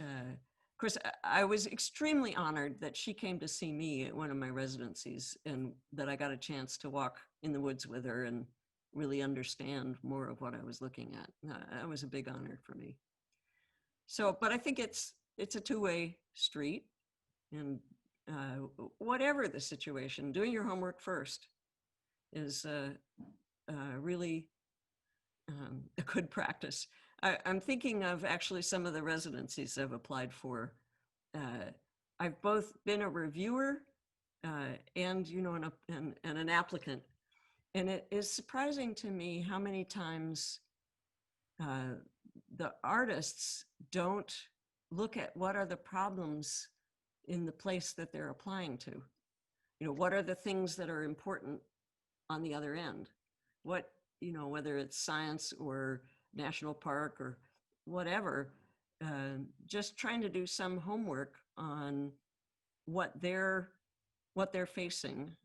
of course, I was extremely honored that she came to see me at one of my residencies and that I got a chance to walk in the woods with her and really understand more of what I was looking at. That was a big honor for me. So, but I think it's a 2-way street, and whatever the situation, doing your homework first is really a good practice. I'm thinking of actually some of the residencies I've applied for. I've both been a reviewer and an applicant. And it is surprising to me how many times the artists don't look at what are the problems in the place that they're applying to. What are the things that are important on the other end? What, whether it's science or national park or whatever, just trying to do some homework on what they're facing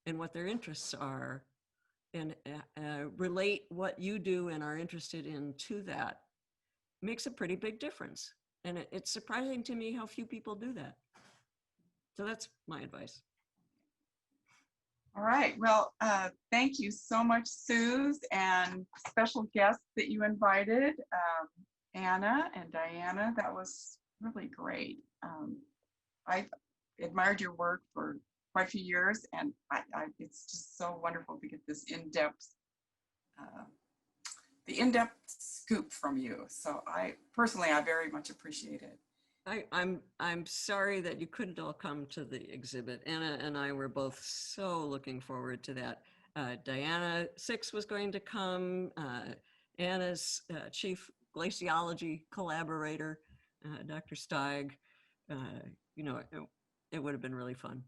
and what their interests are, and relate what you do and are interested in to that, makes a pretty big difference. And it's surprising to me how few people do that. So that's my advice. All right. Well, thank you so much, Suze, and special guests that you invited, Anna and Diana. That was really great. I've admired your work for quite a few years, and it's just so wonderful to get this in-depth, the in-depth scoop from you. So I very much appreciate it. I'm sorry that you couldn't all come to the exhibit. Anna and I were both so looking forward to that. Diana Six was going to come. Anna's chief glaciology collaborator, Dr. Steig. You know, it would have been really fun.